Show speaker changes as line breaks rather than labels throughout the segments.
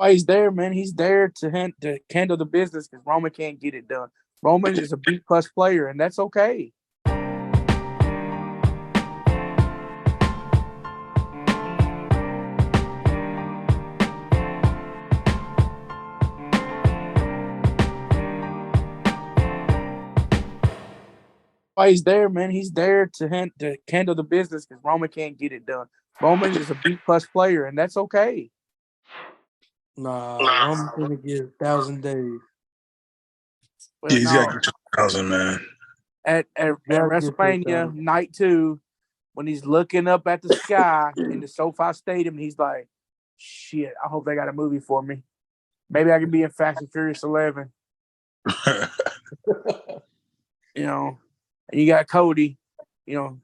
Why he's there, man. He's there to handle the business because Roman can't get it done. Roman is a B+ player, and that's okay. Why he's there, man. He's there to handle the business because Roman can't get it done. Roman is a B+ player, and that's okay.
Nah, Roman's gonna get 1,000 days.
Well,
Yeah, he's got
no.
to get 2,000, man.
At WrestleMania night 2, when he's looking up at the sky in the SoFi Stadium, he's like, "Shit, I hope they got a movie for me. Maybe I can be in Fast and Furious 11." You know, and you got Cody. You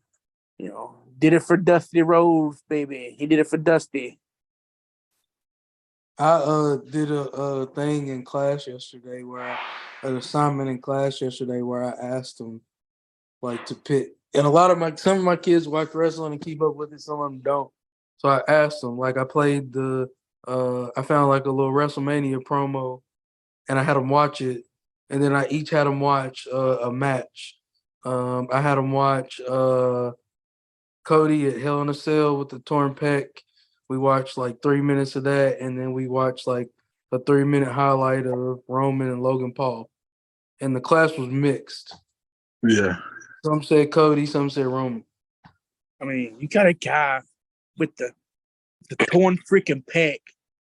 know, did it for Dusty Rhodes, baby. He did it for Dusty.
I did a thing in class yesterday an assignment in class yesterday where I asked them like to pick, and some of my kids watch wrestling and keep up with it, some of them don't. So I asked them, like I played I found like a little WrestleMania promo, and I had them watch it, and then I each had them watch a match. I had them watch Cody at Hell in a Cell with the torn pec. We watched like 3 minutes of that, and then we watched like a 3-minute highlight of Roman and Logan Paul. And the class was mixed.
Yeah.
Some said Cody, some said Roman.
I mean, you got a guy with the torn freaking pec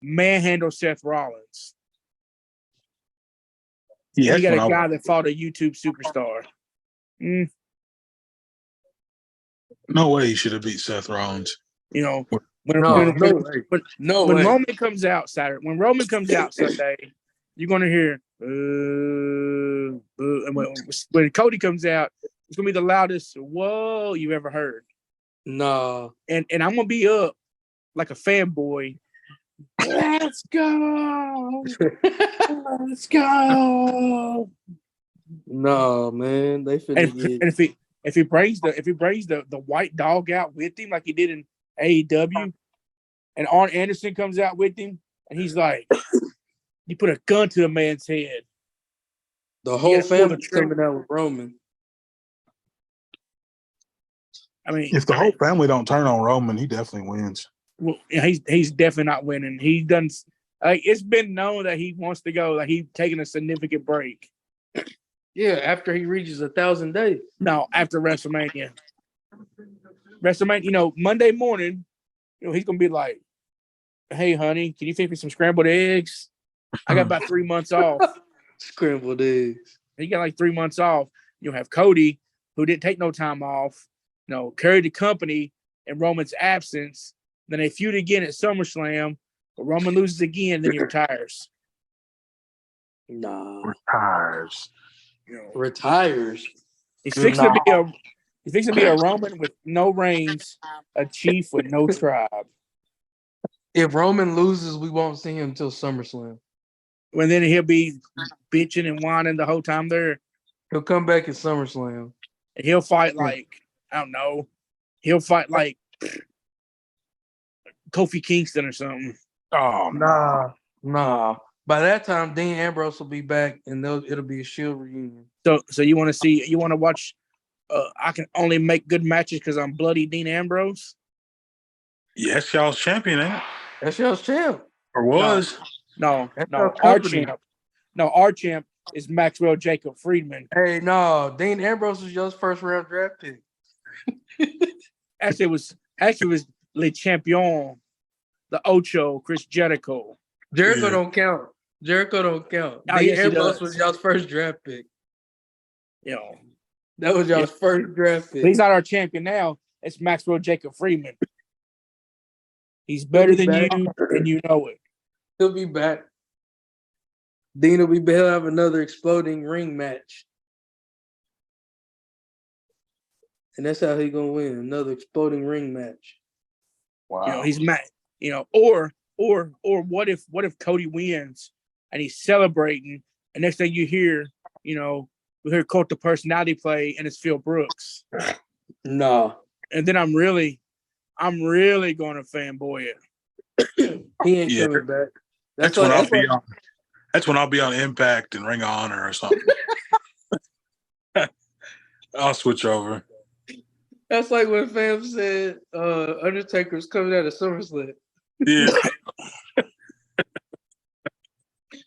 manhandle Seth Rollins.
Yeah,
you got a guy that fought a YouTube superstar.
No way he should have beat Seth Rollins.
You know,
when
Roman comes out Saturday, when Roman comes out Sunday, you're going to hear, and when Cody comes out, it's going to be the loudest whoa you've ever heard.
No.
And I'm going to be up like a fanboy. Let's go. Let's go.
No, man. They finna get.
And if he brings the white dog out with him like he did in AEW, and Arn Anderson comes out with him, and he's like, you put a gun to a man's head.
The whole family's coming out with Roman.
I mean,
if the whole family don't turn on Roman, he definitely wins.
Well, he's definitely not winning. He done. It's been known that he wants to go. Like he's taking a significant break.
Yeah, after he reaches 1,000 days.
No, after WrestleMania. Monday morning, he's gonna be like, "Hey, honey, can you fix me some scrambled eggs? I got about 3 months off."
Scrambled eggs.
He got like 3 months off. You'll have Cody, who didn't take no time off. Carried the company in Roman's absence. Then they feud again at SummerSlam. But Roman loses again, then he retires.
Nah.
Retires.
Retires.
He's fixing to be a Roman with no reigns, a chief with no tribe.
If Roman loses, we won't see him until SummerSlam.
When then he'll be bitching and whining the whole time there.
He'll come back at SummerSlam.
And he'll fight like, I don't know. He'll fight like Kofi Kingston or something.
Oh,
nah. By that time, Dean Ambrose will be back, and it'll be a Shield reunion.
So you want to watch? I can only make good matches because I'm bloody Dean Ambrose.
Yes, y'all's champion, ain't it?
That's y'all's champ.
Or was?
No. Our champ. No, our champ is Maxwell Jacob Friedman.
Hey, no, Dean Ambrose was y'all's first round draft pick.
Actually, it was Le Champion, the Ocho, Chris Jericho.
Jericho don't count. Dean Ambrose was y'all's first draft pick. That was y'all's first draft pick.
But he's not our champion now. It's Maxwell Jacob Friedman. He's better than you, and you know it.
He'll be back. Dean will be back. He'll have another exploding ring match. And that's how he's gonna win. Another exploding ring match.
Wow.
He's mad. Or what if Cody wins and he's celebrating, and next thing you hear, we hear Cult of Personality play, and it's Phil Brooks.
No.
And then I'm really going to fanboy it.
He ain't coming back.
That's when I'll be on. That's when I'll be on Impact and Ring of Honor or something. I'll switch over.
That's like when fam said Undertaker's coming out of SummerSlam.
Yeah.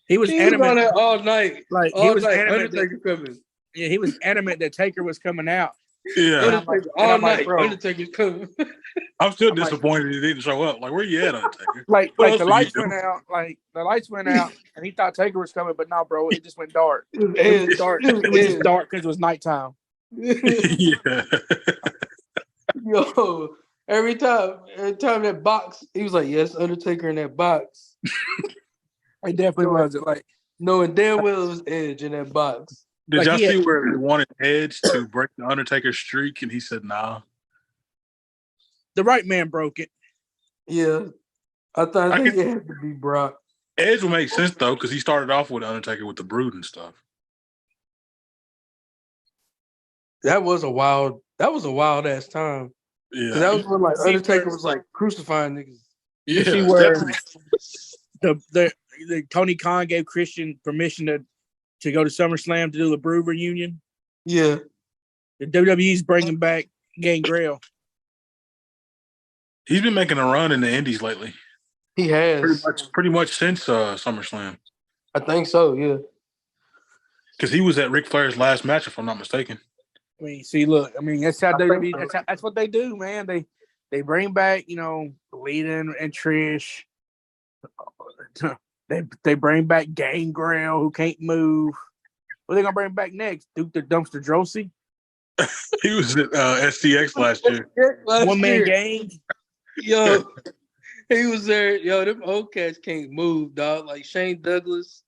He was
on
adamant
that all night.
Like
all
he was
night,
adamant
Undertaker coming.
Yeah, he was adamant that Taker was coming out.
Yeah.
Undertaker all night.
Bro,
Undertaker's coming.
I'm still disappointed he didn't show up. Like, where you at, Undertaker?
Like
What
the
else are you
lights
doing?
went out. Like the lights went out, and he thought Taker was coming, but no, bro, it just went dark.
It
was dark. It was just dark because it was nighttime.
Yeah.
Yo, every time that box, he was like, "Yes, Undertaker in that box."
It definitely was. Like
knowing damn well it was Edge in that box.
Did y'all see where they wanted Edge to break the Undertaker streak, and he said, "Nah."
The right man broke it.
Yeah, I think it had to be Brock.
Edge would make sense though, because he started off with Undertaker with the Brood and stuff.
That was a wild ass time.
Yeah,
that was when like Undertaker was like crucifying niggas.
You see where the Tony Khan gave Christian permission to go to SummerSlam to do the Brood reunion.
Yeah,
the
WWE's bringing back Gangrel.
He's been making a run in the Indies lately.
He has
pretty much since SummerSlam.
I think so. Yeah,
because he was at Ric Flair's last match, if I'm not mistaken.
I mean, see, look, I mean, that's how WWE. That's what they do, man. They bring back, Lita and Trish. They bring back Gangrel, who can't move. What are they gonna bring back next? Duke the Dumpster Drosy?
He was at STX last year.
One man gang.
Yo, he was there. Yo, them old cats can't move, dog. Like Shane Douglas.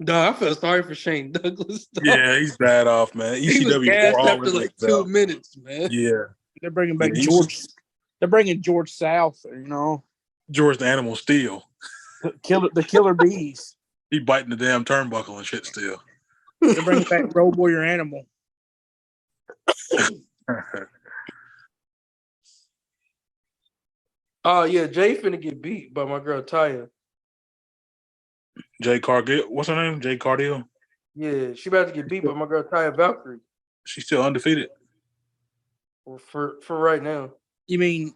Dog, I feel sorry for Shane Douglas. Dog.
Yeah, he's bad off, man.
He was gassed after like 2 minutes, man.
Yeah,
they're bringing back George. They're bringing George South.
George the Animal Steel.
The Killer Bees.
He biting the damn turnbuckle and shit still.
They're bringing back Road Warrior Animal.
Oh yeah, Jay finna get beat by my girl Taya.
Jay Cargill, what's her name? Jay Cargill.
Yeah, she about to get beat by my girl Taya Valkyrie.
She's still undefeated.
Well, for right now.
You mean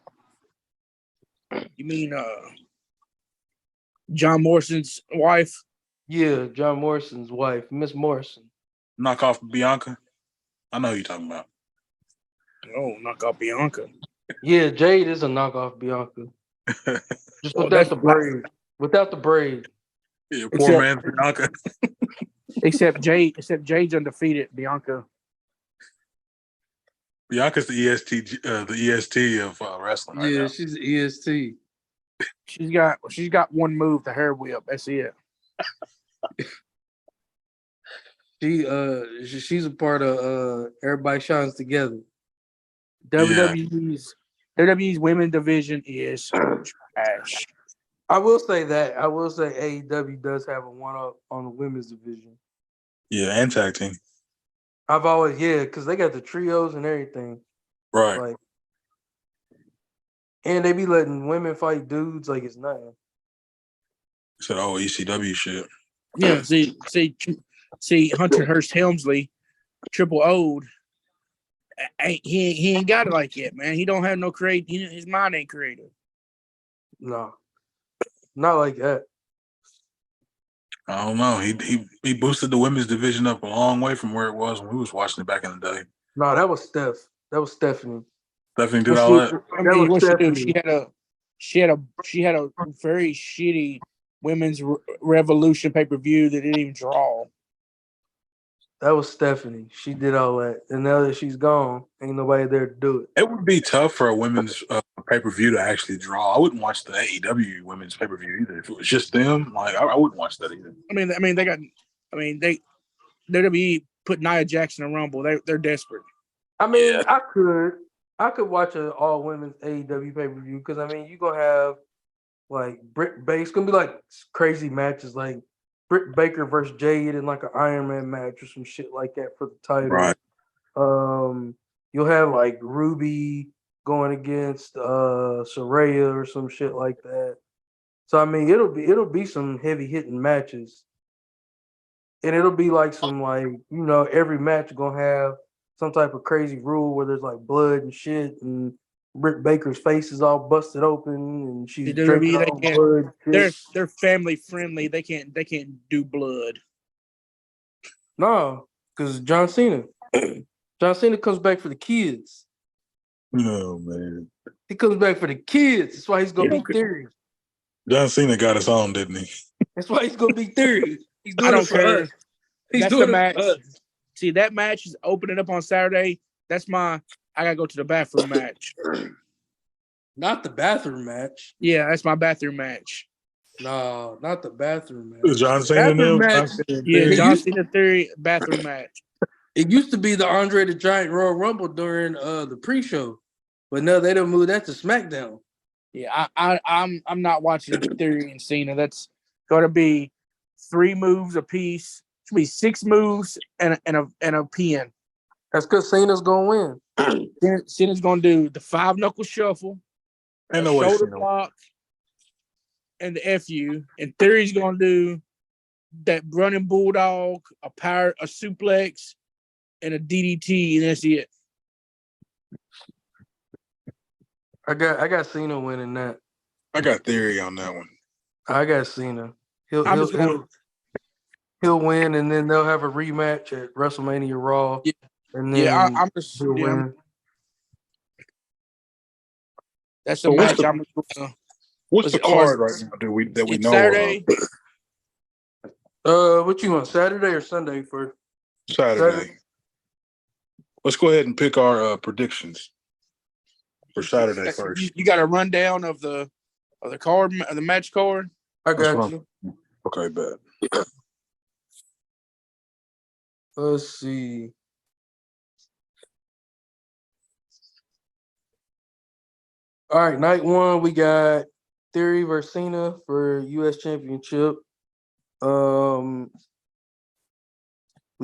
John Morrison's wife?
Yeah, John Morrison's wife, Miss Morrison.
Knock off Bianca. I know who you're talking about.
Oh, knock off Bianca.
Yeah, Jade is a knockoff Bianca. Just without the braid. Without the braid.
Yeah, poor man Bianca.
Except Jade's undefeated. Bianca.
Bianca's the EST of wrestling. Right now.
She's the EST.
She's got one move, the hair whip. That's it.
She's a part of Everybody Shines Together.
WWE's women's division is trash.
I will say that. I will say AEW does have a one-up on the women's division.
Yeah, and tag team.
I've always, because they got the trios and everything.
Right.
Like, and they be letting women fight dudes like it's nothing.
Said, ECW shit.
Yeah, see, Hunter Hearst Helmsley, Triple O'd, he ain't got it like that, man. He don't have no his mind ain't creative.
No, not like that.
I don't know. He boosted the women's division up a long way from where it was when we was watching it back in the day.
No, that was Steph. That was Stephanie.
Stephanie did all that.
I mean, what she do? She had a very shitty women's revolution pay-per-view that didn't even draw.
That was Stephanie. She did all that. And now that she's gone, ain't nobody there to do it.
It would be tough for a women's pay-per-view to actually draw. I wouldn't watch the AEW women's pay-per-view either. If it was just them, I wouldn't watch that either.
WWE put Nia Jackson in Rumble. They're desperate.
I mean, I could watch an all women's AEW pay-per-view because you're gonna have like Britt Baker. It's gonna be like crazy matches like Britt Baker versus Jade in like an Iron Man match or some shit like that for the title.
Right.
You'll have like Ruby going against Saraya or some shit like that. So I mean, it'll be some heavy hitting matches, and it'll be like some like every match gonna have some type of crazy rule where there's like blood and shit, and Britt Baker's face is all busted open, and she's
The
drinking
WWE,
her
they
own
can't.
blood. Shit.
They're family friendly. They can't do blood.
No, because John Cena, John Cena comes back for the kids.
Oh man,
He comes back for the kids. That's why he's gonna be
Okay.
Theory.
John Cena got his own, didn't he?
That's why he's gonna be Theory. He's
I
doing it
don't
for
care.
us. He's
That's the
doing it
match.
for us.
See, that match is opening up on Saturday. That's my. I gotta go to the bathroom match.
Not the bathroom match.
Yeah, that's my bathroom match.
No, not the bathroom
It was
match.
John
The
Cena
bathroom
now.
match.
Yeah,
It
John
used,
Cena Theory bathroom match.
it used to be the Andre the Giant Royal Rumble during the pre-show, but no, they don't move that to SmackDown.
Yeah, I'm not watching Theory and Cena. That's going to be 3 moves a piece. It's gonna be 6 moves and a pin.
That's because Cena's gonna win.
Cena's going to do the 5-knuckle shuffle,
Ain't
a
no way
shoulder
Cena.
block, and the FU. And Theory's going to do that running bulldog, a suplex, and a DDT, and that's it.
I got Cena winning that.
I got theory on that one.
I got Cena.
I'm just going.
He'll win, and then they'll have a rematch at WrestleMania Raw.
Yeah,
And then
yeah. I'm just.
he'll
Yeah,
win.
that's the
So
match.
What's the card right now? That we
It's
know
Saturday.
What you want, Saturday or Sunday for
Saturday. Let's go ahead and pick our predictions for Saturday first.
You got a rundown of the card, of the match card.
I
That's
got
what
you.
Okay, bet.
Let's see. All right, night 1, we got Theory versus Cena for U.S. Championship. We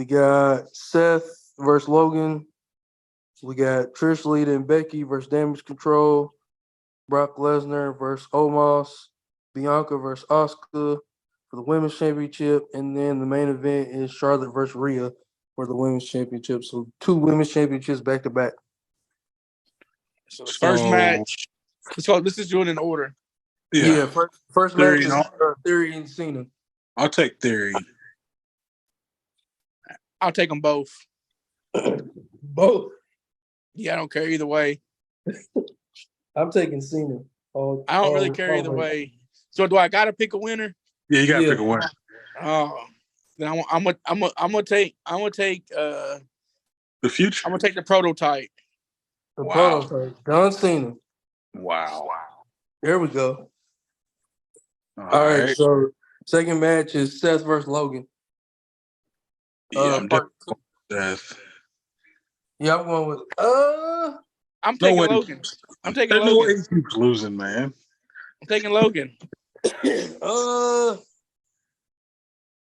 got Seth versus Logan. We got Trish Lita and Becky versus Damage Control. Brock Lesnar versus Omos. Bianca versus Asuka for the Women's Championship. And then the main event is Charlotte versus Rhea for the Women's Championship. So 2 Women's Championships back to back.
So the first match. This is doing in order.
Yeah, first match
Theory,
is Theory and Cena.
I'll take theory.
I'll take them both.
Both.
Yeah, I don't care either way.
I'm taking Cena.
I don't really care either way. So do I got to pick a winner?
Yeah, you gotta pick a winner.
Oh, then I'm gonna take
The future.
I'm gonna take the prototype.
The prototype. John Cena.
Wow.
There we go.
All right.
So second match is Seth versus Logan.
Yeah, I'm definitely Seth.
Yeah, I'm going with
I'm taking
way.
Logan. I'm taking
There's no way
Logan.
he keeps losing, man.
I'm taking Logan.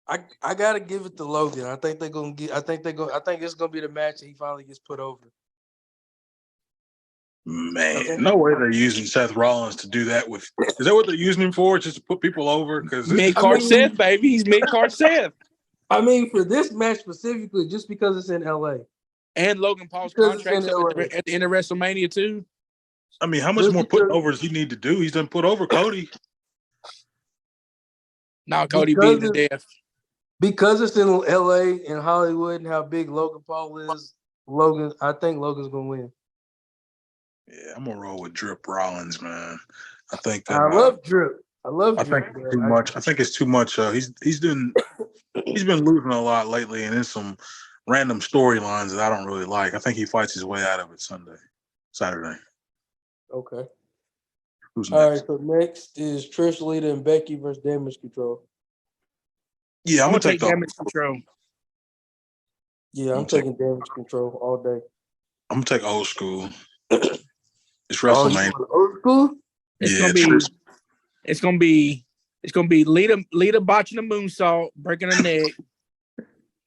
I gotta give it to Logan. I think it's gonna be the match that he finally gets put over.
Man, no way they're using Seth Rollins to do that with. Is that what they're using him for? Just to put people over? Because
Mid-card Seth, baby. He's mid-card Seth.
I mean, for this match specifically, just because it's in LA.
And Logan Paul's
Because
contract at the end of WrestleMania too.
I mean, how much more putting over does he need to do? He's done put over Cody.
Now Cody beat him to death.
Because it's in LA and Hollywood and how big Logan Paul is, I think Logan's gonna win.
Yeah, I'm gonna roll with Drip Rollins, man. I think
I love Drip.
I think it's too much. I think it's too much. He's been losing a lot lately, and in some random storylines that I don't really like. I think he fights his way out of it Saturday.
Okay.
Who's
All
next?
right. So next is Trish Lita and Becky versus Damage Control.
Yeah, I'm gonna take
Damage Control.
Yeah, I'm taking Damage Control all day.
I'm gonna take old school. It's WrestleMania.
Old school?
It's gonna be Lita botching a moonsault, breaking her neck.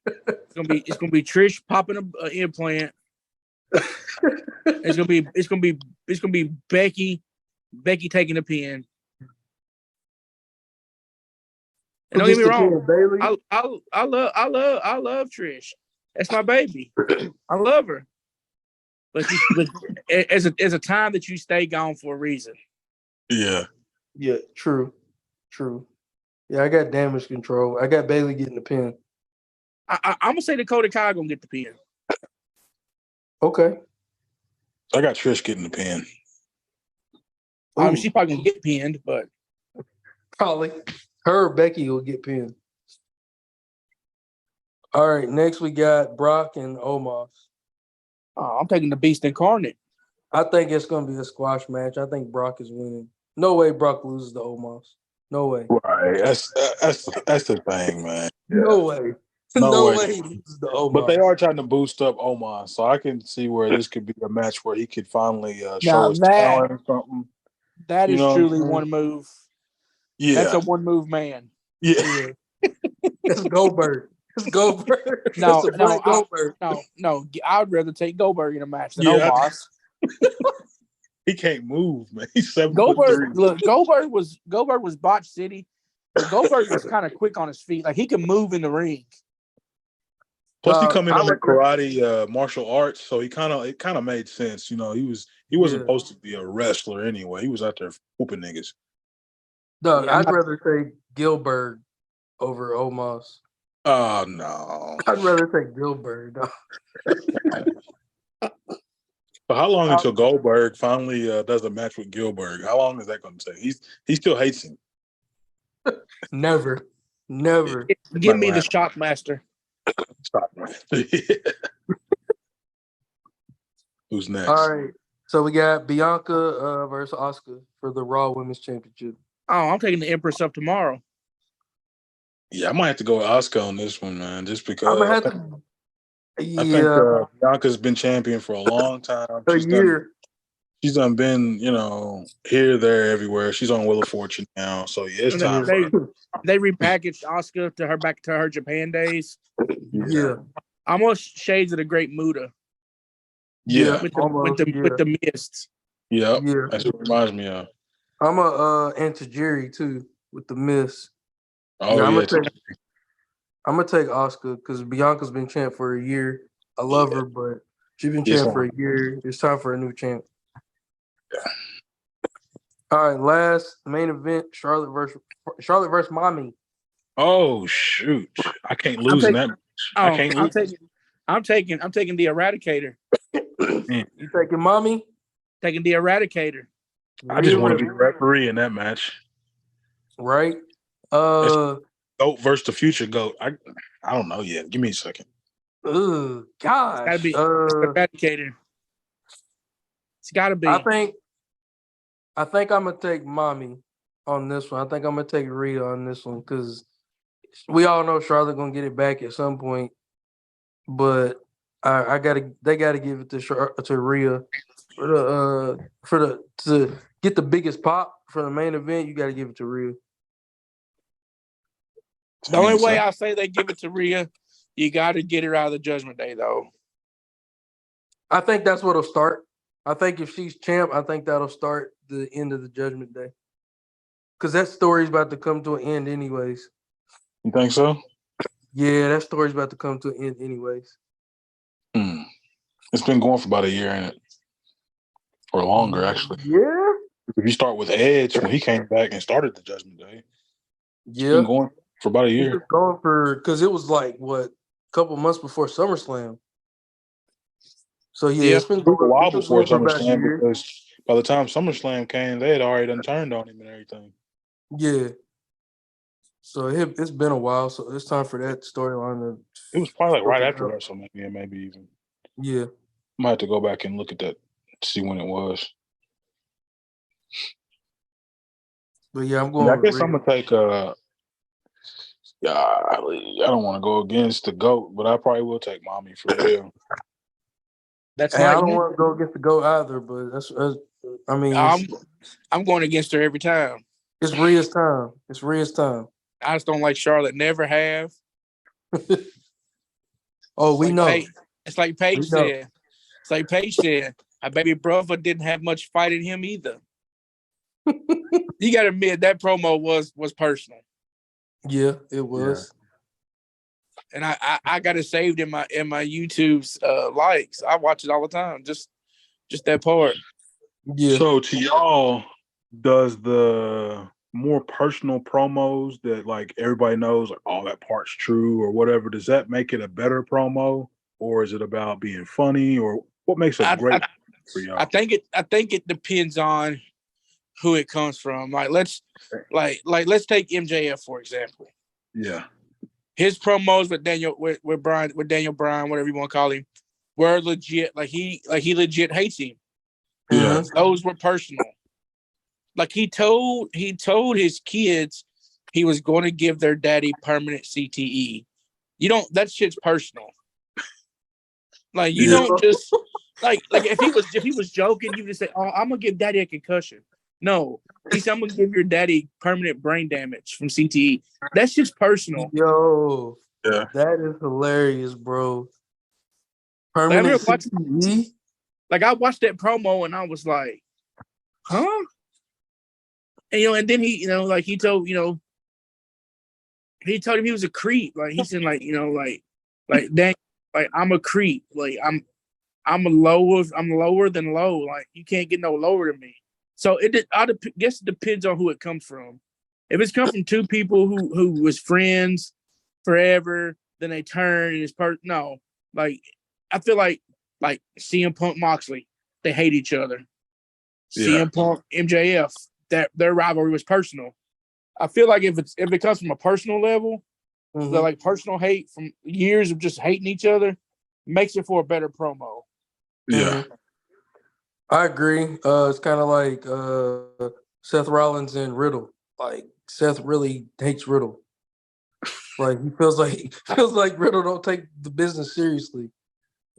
It's gonna be Trish popping an implant. It's gonna be Becky taking a pin. And
Who
don't get
gets
me
the
wrong,
pin, Bailey?
I love Trish. That's my baby. I love her. But as a time that you stay gone for a reason.
Yeah.
Yeah, true. Yeah, I got damage control. I got Bailey getting the pin.
I'm gonna say Dakota Kai gonna get the pin.
Okay.
I got Trish getting the pin.
I mean,
Ooh,
she's probably gonna get pinned, but
probably her or Becky will get pinned. All right, next we got Brock and Omos.
I'm taking the Beast Incarnate.
I think it's gonna be a squash match. I think Brock is winning. No way Brock loses to Omos. No way.
Right. That's the thing, man.
No way.
No
No
way.
way he loses to Omos.
But they are trying to boost up Omar, so I can see where this could be a match where he could finally
Now
show his talent or something.
That
You
is
know what I'm
truly
saying?
one move.
Yeah.
That's a one move man.
Yeah.
It's Goldberg. It's Goldberg.
No,
It's a Black Goldberg.
No. I'd rather take Goldberg in a match than
Yeah.
Omos.
He can't move, man. He's 7'3".
Goldberg was botch city, but Goldberg was kind of quick on his feet. Like he can move in the ring.
Plus, he come in
I
on that
would-
karate martial arts, so it kind of made sense. You know, he wasn't supposed to be a wrestler anyway. He was out there whooping niggas.
Dog,
Yeah,
I'd rather take Gilbert over Omos.
Oh no!
I'd rather take Gilbert. Dog.
But how long until Goldberg finally does a match with Gilbert? How long is that going to take? He still hates him.
Never.
Give me the Shockmaster.
Stop, man. Who's next?
All right. So we got Bianca versus Asuka for the Raw Women's Championship.
Oh, I'm taking the Empress up tomorrow.
Yeah, I might have to go with Asuka on this one, man, just because
I'm gonna have to.
I think Bianca's been champion for a long time.
A year.
She's done been, here, there, everywhere. She's on Wheel of Fortune now, so yeah, it's time for her.
They repackaged Asuka to her back to her Japan days.
Yeah.
Almost shades of the Great Muta.
Yeah,
with the mists.
Yeah, that's what it reminds me of.
I'm a Tajiri too with the Miss.
Oh yeah,
I'm gonna take Asuka because Bianca's been champ for a year. I love her, but she's been champ for a year. It's time for a new champ.
Yeah.
All right, last main event: Charlotte versus Mommy.
Oh shoot! I can't lose in that. I can't lose.
I'm taking the Eradicator.
You taking Mommy?
Taking the Eradicator.
I just want to be a referee in that match.
Right.
Goat versus the future Goat. I don't know yet. Give me a second.
Gosh. It's
gotta be Eradicator. It's gotta be.
I think I'm gonna take Mommy on this one. I think I'm gonna take Rhea on this one because we all know Charlotte gonna get it back at some point. But they gotta give it to Rhea to get the biggest pop for the main event. You gotta give it to Rhea.
The only way I say they give it to Rhea, you got to get her out of the Judgment Day, though.
I think that's what'll start. I think if she's champ, I think that'll start the end of the Judgment Day. Because that story's about to come to an end anyways.
You think so?
Yeah, that story's about to come to an end anyways.
It's been going for about a year, ain't it? Or longer, actually.
Yeah.
If you start with Edge, when he came back and started the Judgment Day, it's been going for about a year.
It's going because it was like, a couple months before SummerSlam. So, it's been
a while before SummerSlam
year.
because by the time SummerSlam came, they had already done turned on him and everything.
Yeah. So it's been a while, so it's time for that storyline to.
It was probably right after WrestleMania, maybe even.
Yeah.
Might have to go back and look at that, see when it was.
But yeah, I'm going.
I guess I'm gonna take. I don't want to go against the GOAT, but I probably will take Mommy for real.
I don't want to go against the GOAT either, but
I'm going against her every time.
It's Rhea's time.
I just don't like Charlotte. Never have.
We know.
It's like Paige said. It's like Paige said. My baby brother didn't have much fight in him either. You got to admit that promo was personal.
Yeah, it was.
And I got it saved in my YouTube's likes. I watch it all the time. Just that part.
Yeah.
So to y'all, does the more personal promos that like everybody knows, like all that part's true or whatever, does that make it a better promo, or is it about being funny, or what makes a great for y'all?
I think it depends on who it comes from. Like let's take MJF for example.
Yeah.
His promos with Daniel whatever you want to call him, were legit. Like he legit hates him.
Yeah.
Those were personal. Like he told his kids he was going to give their daddy permanent CTE. That shit's personal. Like you don't just like if he was joking, you just say, "Oh, I'm gonna give daddy a concussion." No, he said, "I'm gonna give your daddy permanent brain damage from CTE." That's just personal.
Yo,
Yeah.
that is hilarious, bro.
Like,
Permanent CTE?
Like I watched that promo and I was like, "Huh?" And and then he, like he told him he was a creep. Like he said, dang, like I'm a creep. Like I'm lower than low. Like you can't get no lower than me. So I guess it depends on who it comes from. If it's come from two people who was friends forever, then they turn and it's no. Like I feel like CM Punk Moxley, they hate each other.
Yeah.
CM Punk MJF, their rivalry was personal. I feel like if it comes from a personal level, like personal hate from years of just hating each other, makes it for a better promo.
Yeah.
I agree. It's kind of like Seth Rollins and Riddle. Like Seth really hates Riddle. Like he feels like Riddle don't take the business seriously.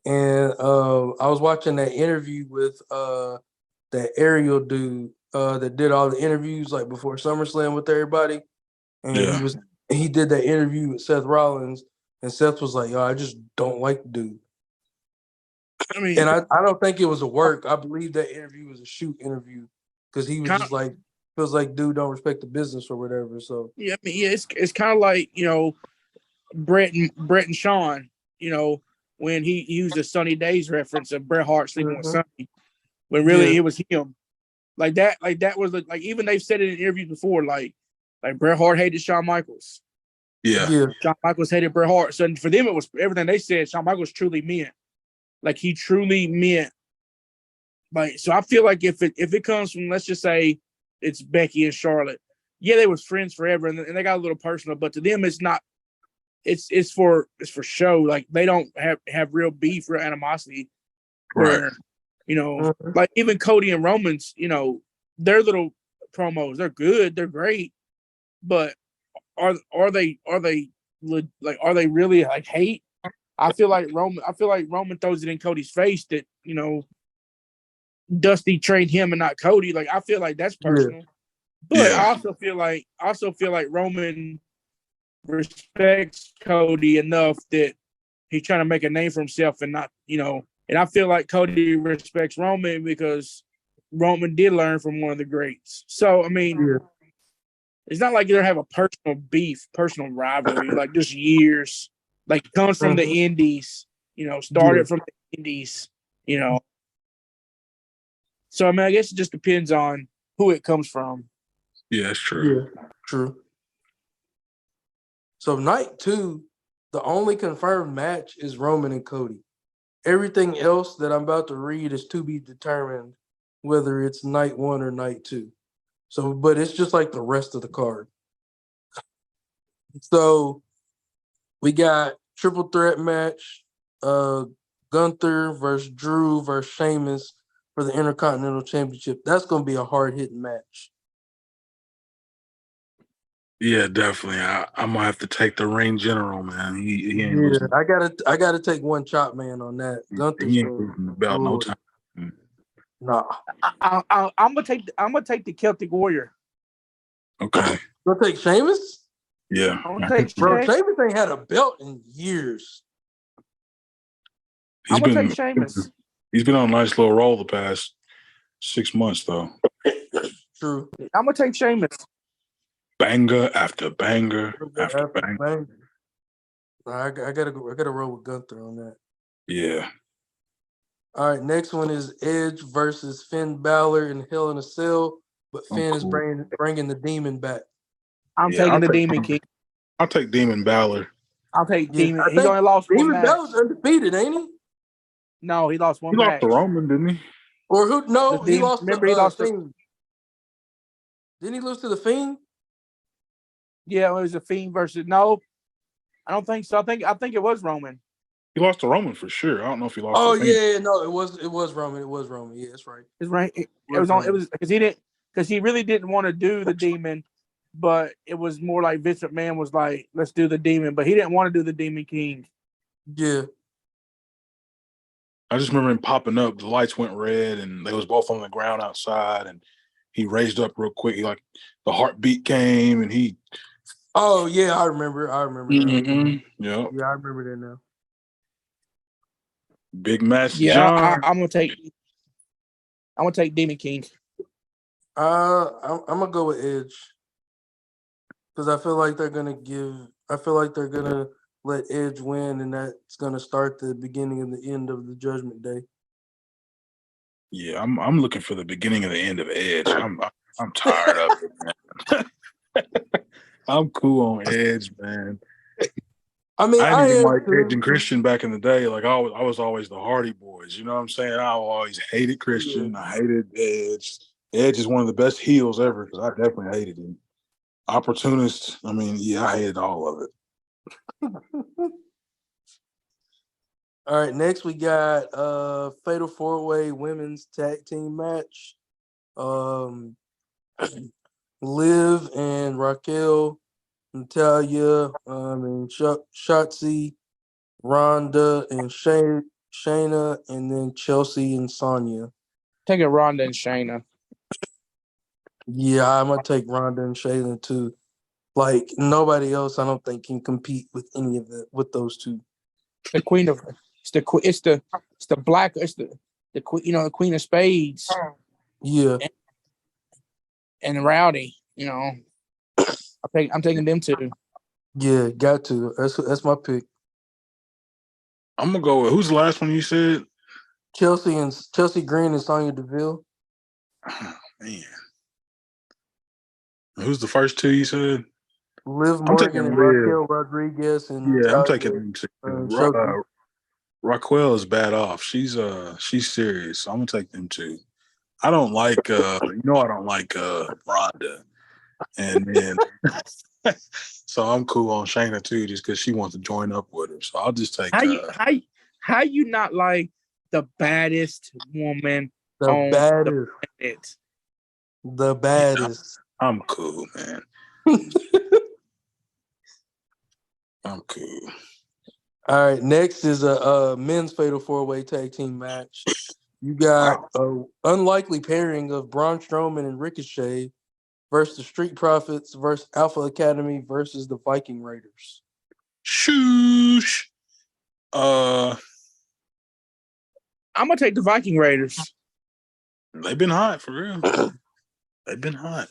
And I was watching that interview with that Ariel dude that did all the interviews like before SummerSlam with everybody. And he did that interview with Seth Rollins, and Seth was like, "Yo, I just don't like the dude."
I mean,
And I don't think it was a work. I believe that interview was a shoot interview because he was just like, feels like dude don't respect the business or whatever. So
yeah, I mean, yeah, it's kind of like Brett and Sean, when he used a Sunny Days reference of Bret Hart sleeping with Sunny, when really it was him. Like that was like even they've said it in interviews before, like Bret Hart hated Shawn Michaels.
Yeah.
Shawn Michaels hated Bret Hart. So for them, it was everything they said. Shawn Michaels truly meant, like he truly meant. Like so, I feel like if it comes from, let's just say it's Becky and Charlotte, yeah, they was friends forever, and they got a little personal, but to them, it's not. It's for show. Like they don't have real beef, real animosity. Where, like even Cody and Roman's, their little promos, they're good, they're great, but are they really like hate? I feel like Roman throws it in Cody's face that Dusty trained him and not Cody. Like I feel like that's personal, but I also feel like Roman respects Cody enough that he's trying to make a name for himself and not, and I feel like Cody respects Roman because Roman did learn from one of the greats. So, I mean, it's not like they have a personal beef, personal rivalry, like just years. Like it comes from the indies, started from the indies, So, I mean, I guess it just depends on who it comes from.
Yeah, that's true.
Yeah, true. So night 2, the only confirmed match is Roman and Cody. Everything else that I'm about to read is to be determined whether it's night 1 or night 2. So, but it's just like the rest of the card. So we got triple threat match, Gunther versus Drew versus Sheamus for the Intercontinental Championship. That's going to be a hard-hitting match.
Yeah, definitely. I'm gonna have to take the ring general, man. He ain't losing.
I gotta take one chop man on that. Gunther's
He ain't losing the belt no time.
Nah.
I'm gonna take the Celtic Warrior.
Okay.
You'll take Sheamus?
Yeah.
Bro, Sheamus ain't had a belt in years.
I'm gonna take Sheamus.
He's been on a nice little roll the past 6 months, though.
True.
I'm gonna take Sheamus.
Banger after banger after banger.
Bang. I gotta roll with Gunther on that.
Yeah.
All right, next one is Edge versus Finn Balor in Hell in a Cell, but Finn is bringing the Demon back.
I'm taking the Demon King.
I'll take Demon Balor.
I'll take Demon. He's only lost one match.
Demon Balor's undefeated, ain't he?
No, he lost one
He
match.
lost to Roman, didn't he?
Or who? No, he lost.
Remember,
he
lost
Fiend. Didn't he lose to the Fiend?
Yeah, it was a Fiend versus. No, I don't think so. I think it was Roman.
He lost to Roman for sure. I don't know if he lost.
Oh
to Fiend.
yeah, no, it was Roman. It was Roman. Yeah, that's right.
It's right. It was because he really didn't want to do the Demon, but it was more like Vince McMahon was like, let's do the Demon, but he didn't want to do the Demon King.
Yeah.
I just remember him popping up. The lights went red, and they was both on the ground outside. And he raised up real quick. He, like the heartbeat came, and he.
Oh yeah, I remember.
Mm-hmm. Yeah,
I remember that now.
Big match.
Yeah,
John.
I'm gonna take Demon King.
I'm gonna go with Edge because I feel like they're gonna let Edge win, and that's gonna start the beginning and the end of the Judgment Day.
Yeah, I'm looking for the beginning and the end of Edge. I'm tired of it, man. I'm cool on Edge, man.
I mean,
I didn't even like Edge and Christian back in the day. Like I was always the Hardy Boys. You know what I'm saying? I always hated Christian. Yeah. I hated Edge. Edge is one of the best heels ever because I definitely hated him. Opportunist. I mean, yeah, I hated all of it.
All right, next we got Fatal 4-Way Women's Tag Team match. Liv and Raquel, Natalya, and Shotzi, Ronda and Shayna, and then Chelsea and Sonya.
Take a Ronda and Shayna.
Yeah, I'm gonna take Ronda and Shayna too. Like nobody else, I don't think can compete with any of the with those two.
The queen of the queen the Queen of Spades.
Yeah,
and Rowdy. You know, I'm taking them too.
Yeah, got to. That's my pick.
I'm gonna go with who's the last one you said?
Chelsea Green and Sonya Deville.
Oh, man. Who's the first two you said?
Liv Morgan and Raquel Rodriguez and
I'm taking them too. Raquel is bad off. She's serious. So I'm gonna take them too. I don't like I don't like Ronda. And then so I'm cool on Shayna too, just because she wants to join up with her. So I'll just take
how you not like the baddest woman
on the planet? The baddest.
Yeah, I'm cool, man. I'm cool.
All right, next is a men's Fatal 4-Way Tag Team match. You got an unlikely pairing of Braun Strowman and Ricochet versus the Street Profits versus Alpha Academy versus the Viking Raiders.
Shoosh.
I'm gonna take the Viking Raiders.
They've been hot for real. They've been hot.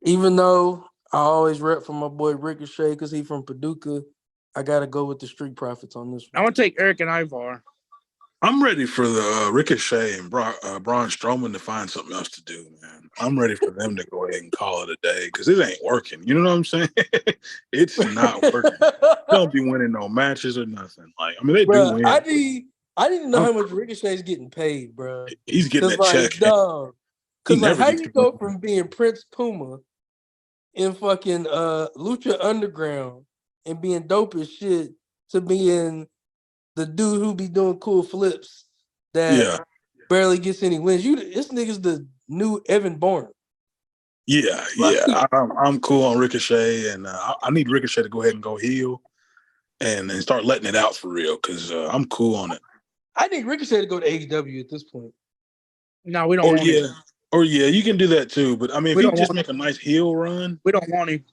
Even though I always rep for my boy Ricochet because he's from Paducah, I gotta go with the Street Profits on this one.
I'm gonna take Eric and Ivar.
I'm ready for the Ricochet and Braun Strowman to find something else to do, man. I'm ready for them to go ahead and call it a day because it ain't working. You know what I'm saying? It's not working. They don't be winning no matches or nothing. Like, I mean, they do win.
I didn't know how much Ricochet's getting paid, bro.
He's getting that check.
Because how you go from being Prince Puma in fucking Lucha Underground and being dope as shit to being the dude who be doing cool flips that barely gets any wins. This nigga's the new Evan Bourne.
Yeah. I'm cool on Ricochet, and I need Ricochet to go ahead and go heel and start letting it out for real because I'm cool on it.
I need Ricochet to go to AEW at this point.
No, we don't want him.
Or you can do that too. But I mean, if you just make a nice heel run,
we don't want him.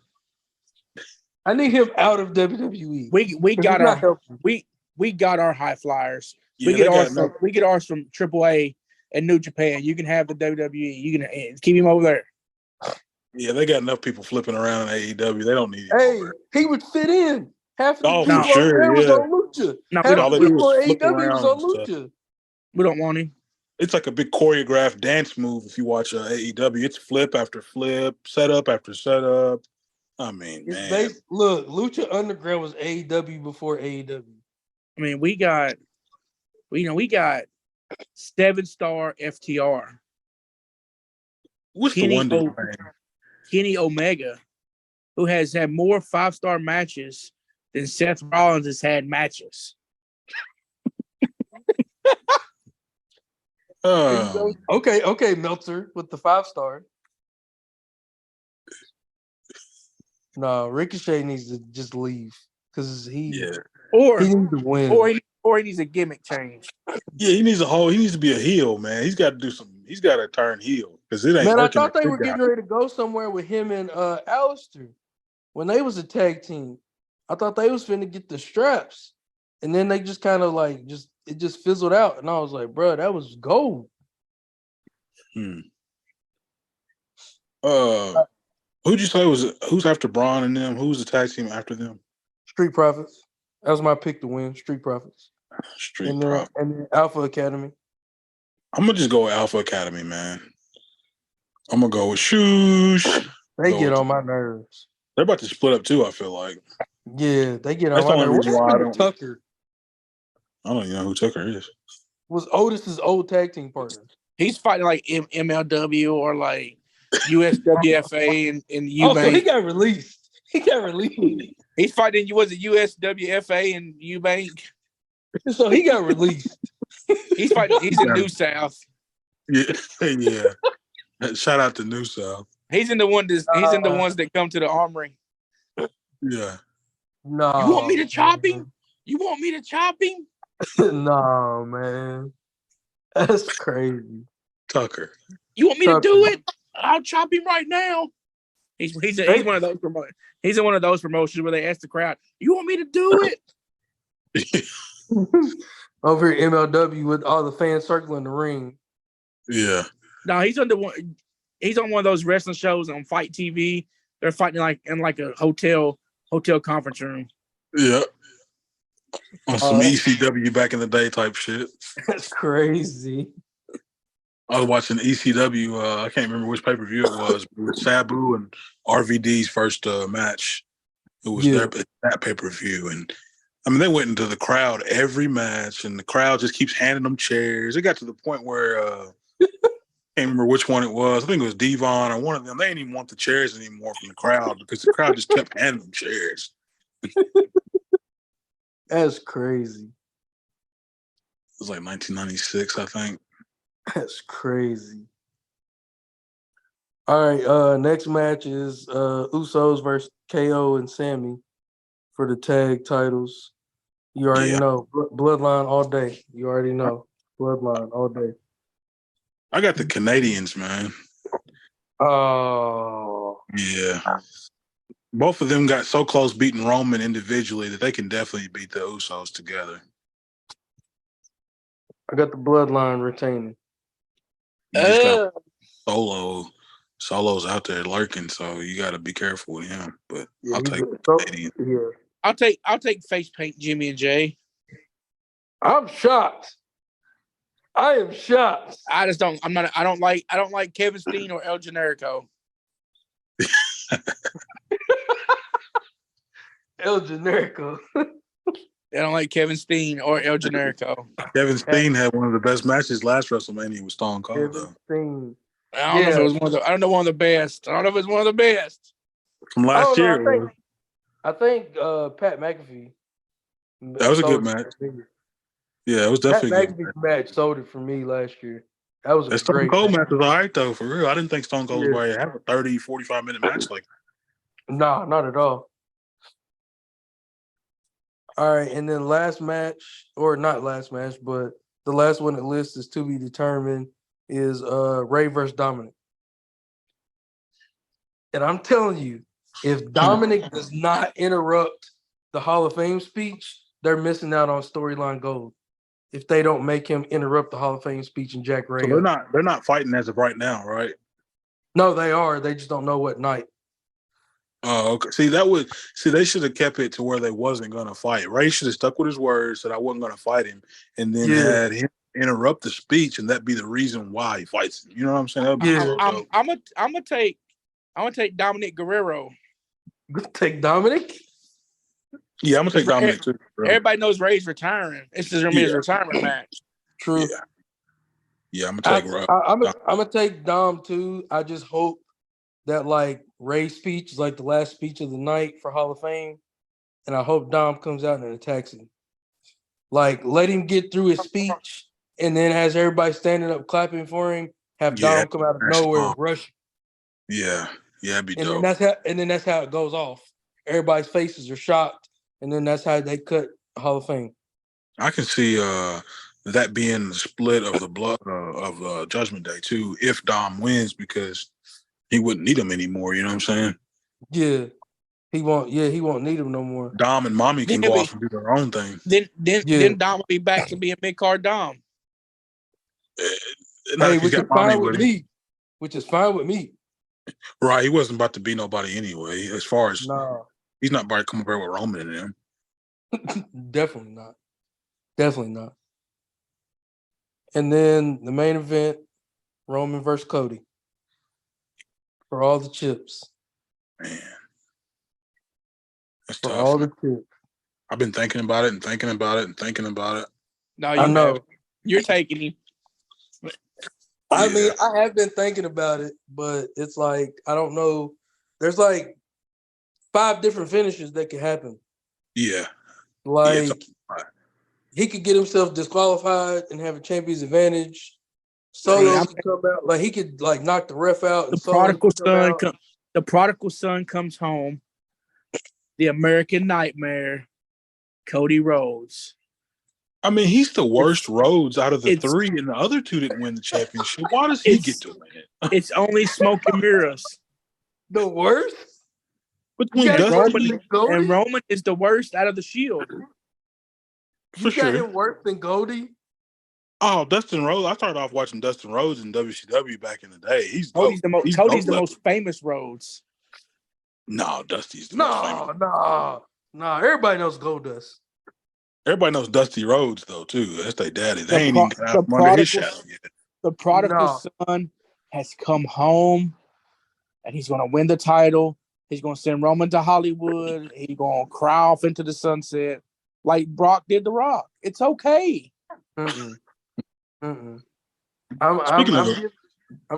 I need him out of WWE.
We got our high flyers. We get ours from AAA and New Japan. You can have the WWE. You can keep him over there.
Yeah, they got enough people flipping around in AEW. They don't need him.
Hey, he would fit in. Half of the
Oh,
people
for sure,
over there was
yeah.
on Lucha.
No,
Half
All
the
they do
people
is
in
flip
AEW was
around
on
and stuff.
Lucha.
we don't want him.
It's like a big choreographed dance move if you watch AEW. It's flip after flip, setup after setup. I mean,
It's
man.
look, Lucha Underground was AEW before AEW.
I mean, we got 7-star FTR.
What's the one dude's name?
Kenny Omega, who has had more 5-star matches than Seth Rollins has had matches.
Okay, Meltzer with the 5-star. No, Ricochet needs to just leave because he needs to win.
Or he needs a gimmick change.
Yeah, he needs to be a heel, man. He's got to do something. He's got to turn heel because it ain't
Man, I
working.
thought they were getting ready to go somewhere with him and Alistair when they was a tag team. I thought they was finna get the straps, and then they just kind of like it just fizzled out, and I was like, bro, that was gold.
Who'd you say who's after Braun and them? Who's the tag team after them?
Street Profits. That was my pick to win. Street Profits.
Street Profits.
And then Alpha Academy.
I'm gonna just go with Alpha Academy, man. I'm gonna go with Shoosh.
They get on my nerves.
They're about to split up too, I feel like.
Yeah, they get on my nerves. What happened to Tucker?
I don't even know who Tucker is.
Was Otis's old tag team partner.
He's fighting like MLW or like USWFA and Eubank.
Oh, so he got released.
He's fighting, was it USWFA and Eubank?
So he got released.
He's fighting. He's in New South.
Yeah. Shout out to New South.
He's in the ones that come to the Armory.
Yeah.
No.
You want me to chop him? You want me to chop him?
No, man. That's crazy.
Tucker.
You want me to do it? I'll chop him right now. He's one of those promotions. He's in one of those promotions where they ask the crowd, "You want me to do it?"
Over here, MLW with all the fans circling the ring.
Yeah.
No, he's on one of those wrestling shows on Fight TV. They're fighting like in like a hotel conference room.
Yeah. On some ECW back in the day type shit.
That's crazy.
I was watching ECW. I can't remember which pay-per-view it was. But it was Sabu and RVD's first match. It was that pay-per-view. And I mean, they went into the crowd every match, and the crowd just keeps handing them chairs. It got to the point where I can't remember which one it was. I think it was Devon or one of them. They didn't even want the chairs anymore from the crowd because the crowd just kept handing them chairs.
That's crazy.
It was like 1996, I think.
That's crazy. All right, next match is Usos versus KO and Sammy for the tag titles. You already know. Bloodline all day. You already know. Bloodline all day.
I got the Canadians, man.
Oh.
Yeah. Both of them got so close beating Roman individually that they can definitely beat the Usos together.
I got the Bloodline retaining.
You just got Solo's out there lurking, so you got to be careful with him. But I'll take Canadian.
Yeah. I'll take face paint Jimmy and Jay.
I'm shocked. I am shocked.
I don't like Kevin Steen or El Generico.
El Generico.
I don't like Kevin Steen or El Generico.
Kevin Steen had one of the best matches last WrestleMania with Stone Cold,
Kevin
though.
Steen.
I don't know if it was one of the. I don't know one of the best. I don't know if it's one of the best
from last year.
I think Pat McAfee.
That was a good match. Yeah, it was definitely
a good match. Sold it for me last year. That was a
Stone Cold match was all right, though, for real. I didn't think Stone Cold was going to have a 30, 45-minute match like that.
No, not at all. All right, and then last match, or not last match, but the last one that lists is to be determined is Ray versus Dominic. And I'm telling you, if Dominic does not interrupt the Hall of Fame speech, they're missing out on storyline gold. If they don't make him interrupt the Hall of Fame speech and Jack Ray.
So they're not fighting as of right now, right?
No, they are. They just don't know what night.
Oh, okay. They should have kept it to where they wasn't gonna fight. Ray should have stuck with his words that I wasn't gonna fight him, and then had him interrupt the speech, and that be the reason why he fights him. You know what I'm saying?
I'm gonna take Dominic Guerrero.
Take Dominic?
Yeah, I'm gonna take Dominic too. Bro.
Everybody knows Ray's retiring. This is gonna be his retirement match.
True.
Yeah, I'm gonna take Ray.
I'm gonna take Dom too. I just hope that like Ray's speech is like the last speech of the night for Hall of Fame, and I hope Dom comes out and attacks him. Like, let him get through his speech, and then has everybody standing up clapping for him. Have Dom come out of nowhere and rush.
Yeah, it'd be dope.
Then that's how it goes off. Everybody's faces are shocked, and then that's how they cut Hall of Fame.
I can see that being the split of the blood of Judgment Day too, if Dom wins, because he wouldn't need him anymore. You know what I'm saying?
Yeah, he won't need him no more.
Dom and Mommy can go off and do their own thing.
Then Dom will be back to being mid card Dom.
Which is fine with me.
Right, he wasn't about to be nobody anyway. As far as he's not about to come over with Roman in him.
Definitely not. And then the main event, Roman versus Cody. For all the chips.
Man. That's
for
tough.
All the chips.
I've been thinking about it and thinking about it and thinking about it.
No, I know. You're taking him.
I mean, I have been thinking about it, but it's like, I don't know. There's like 5 different finishes that could happen.
Yeah.
Like, he could get himself disqualified and have a champion's advantage. Solo could come out. Like, he could like knock the ref out. And
the prodigal son comes home. The American Nightmare, Cody Rhodes.
I mean, he's the worst Rhodes out of the 3, and the other 2 didn't win the championship. Why does he get to win it?
It's only smoke and mirrors.
The worst?
Between
Roman is the worst out of the Shield.
You got him worse than Goldie?
Oh, Dustin Rhodes. I started off watching Dustin Rhodes in WCW back in the day.
Cody's the most famous Rhodes.
No, Dusty's the most famous.
No. Everybody knows Goldust.
Everybody knows Dusty Rhodes, though, too. That's their daddy. They ain't even got under his shadow yet.
The prodigal son has come home, and he's going to win the title. He's going to send Roman to Hollywood. He's going to cry off into the sunset like Brock did The Rock. It's okay.
I'm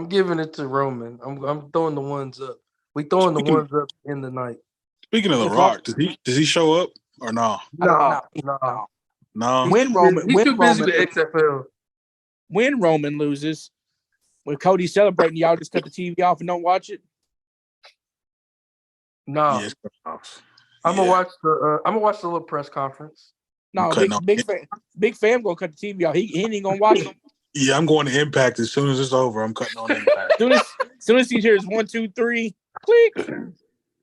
giving it to Roman. I'm throwing the ones up. We throwing the ones up in the night.
Speaking of The Rock, does he show up or no?
No.
When Roman,
he's too busy with XFL.
When Roman loses, when Cody's celebrating, y'all just cut the TV off and don't watch it.
No, I'm gonna watch the little press conference.
No, big fam gonna cut the TV off. He ain't gonna watch it.
Yeah, I'm going to Impact as soon as it's over. I'm cutting on Impact.
As soon as he hears 1, 2, 3, click.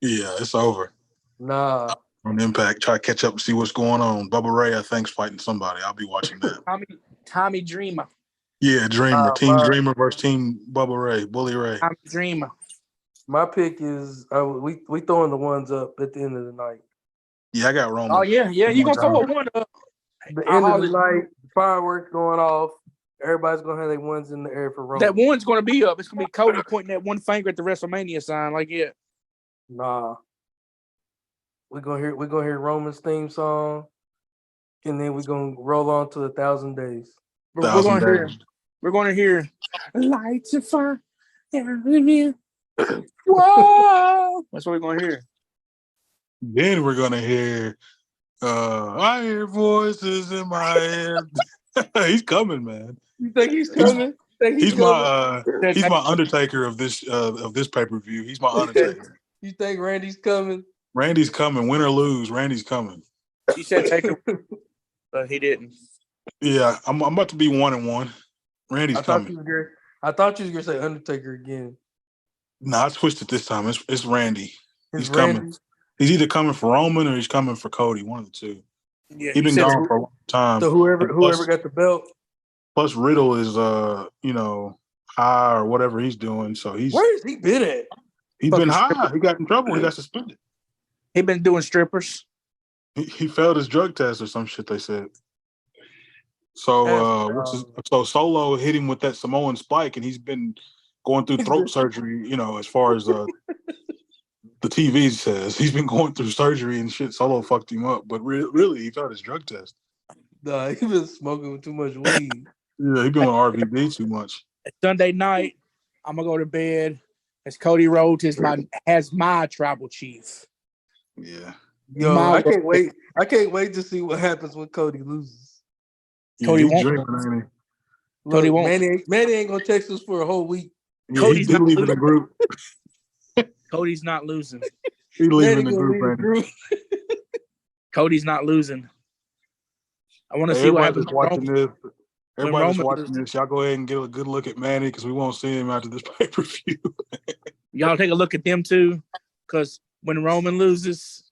Yeah, it's over.
Nah.
On Impact, try to catch up and see what's going on. Bubba Ray, I think's fighting somebody. I'll be watching that.
Tommy Dreamer.
Yeah, Dreamer. Team Dreamer versus Team Bubba Ray, Bully Ray.
Tommy Dreamer.
My pick is we throwing the ones up at the end of the night.
Yeah, I got Roman.
Oh yeah. You gonna throw one up?
The end of the night, fireworks going off. Everybody's gonna have their ones in the air for Roman.
That one's gonna be up. It's gonna be Cody pointing that one finger at the WrestleMania sign, like it.
Nah. We're gonna hear Roman's theme song, and then we're gonna roll on to 1,000 days.
We're gonna hear lights of fire. Whoa! That's what we're gonna hear.
Then we're gonna hear I hear voices in my head. He's coming, man.
You think he's coming?
He's my Undertaker of this pay-per-view. He's my Undertaker.
You think Randy's coming?
Randy's coming. Win or lose, Randy's coming.
He said take him, but he didn't.
Yeah, I'm about to be 1-1. Randy's coming.
I thought you was gonna say Undertaker again.
No, I switched it this time. It's Randy. He's
Randy?
coming. He's either coming for Roman or he's coming for Cody. One of the two.
Yeah,
he's been gone for a long time.
So whoever got the belt.
Plus Riddle is I high or whatever he's doing. So
Where has he been at?
he's been high. He got in trouble. He got suspended.
He been doing strippers.
He failed his drug test or some shit. They said. So so Solo hit him with that Samoan spike, and he's been going through throat surgery. You know, as far as the TV says, he's been going through surgery and shit. Solo fucked him up, but really, he failed his drug test.
Nah, he been smoking too much weed.
Yeah, he been with RVD too much.
Sunday night, I'm gonna go to bed as Cody Rhodes has my tribal chief.
Yeah.
Yo, I can't wait. I can't wait to see what happens when Cody loses.
Yeah,
Cody won't.
dreaming, ain't he?
Cody won't. Manny ain't gonna text us for a whole week.
Yeah, Cody's not leaving the group.
Cody's not losing.
He leaving the group.
Cody's not losing. I want to see what happens.
Everybody's watching this. Y'all go ahead and get a good look at Manny because we won't see him after this pay-per-view.
Y'all take a look at them too, because when Roman loses,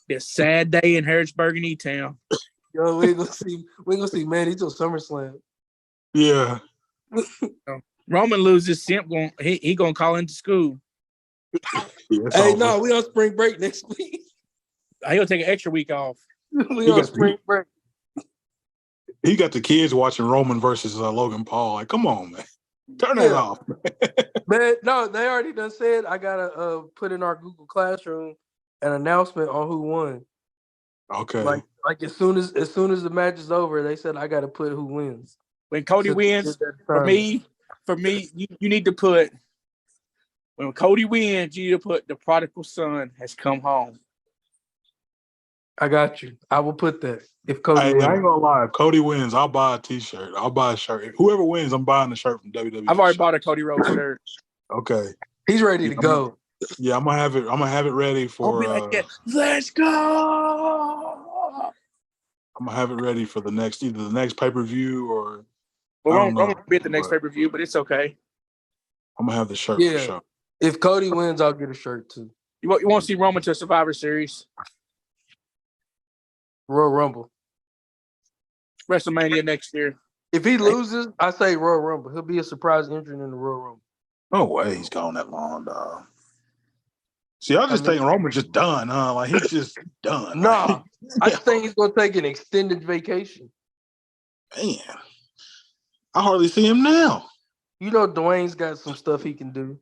it's a sad day in Harrisburg and E-Town.
Yo, we ain't gonna see Manny till SummerSlam.
Yeah.
Roman loses, Simp he gonna call into school.
Hey, no, we on spring break next week.
He'll take an extra week off.
We on spring break.
He got the kids watching Roman versus Logan Paul. Like, come on, man. Turn that off.
Man, no, they already done said I gotta put in our Google Classroom an announcement on who won.
Okay.
Like as soon as the match is over, they said I gotta put who wins.
When Cody wins, for me, you need to put when Cody wins, you need to put the prodigal son has come home.
I got you. I will put that. If Cody wins.
I ain't gonna lie. If Cody wins, I'll buy a t-shirt. I'll buy a shirt. If whoever wins, I'm buying a shirt from WWE.
I've already bought a Cody Rhodes shirt.
Okay.
He's ready to go.
I'm gonna have it ready for
I'll be like, let's go.
I'm gonna have it ready for either the next pay-per-view or
Roman will be at the next pay-per-view, but it's okay.
I'm gonna have the shirt for sure.
If Cody wins, I'll get a shirt too.
You want to see Roman to Survivor Series?
Royal Rumble.
WrestleMania next year.
If he loses, I say Royal Rumble. He'll be a surprise entrant in the Royal Rumble.
No way he's gone that long, dog. See, I just think Roman's just done, huh? Like, he's just done.
Nah, I just think he's going to take an extended vacation.
Man, I hardly see him now.
You know Dwayne's got some stuff he can do.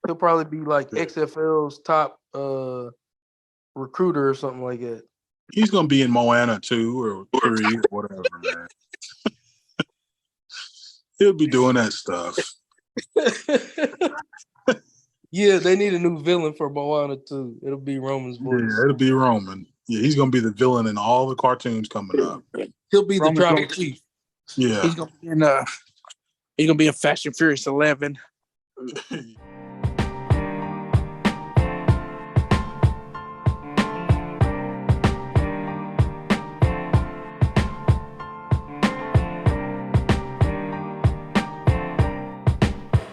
He'll probably be like XFL's top recruiter or something like that.
He's going to be in Moana 2 or 3 or whatever, man. He'll be doing that stuff.
Yeah, they need a new villain for Moana too. It'll be Roman's voice.
Yeah, it'll be Roman. Yeah, he's gonna be the villain in all the cartoons coming up.
He'll be the tribal chief.
Yeah,
he's gonna be in Fast and Furious 11.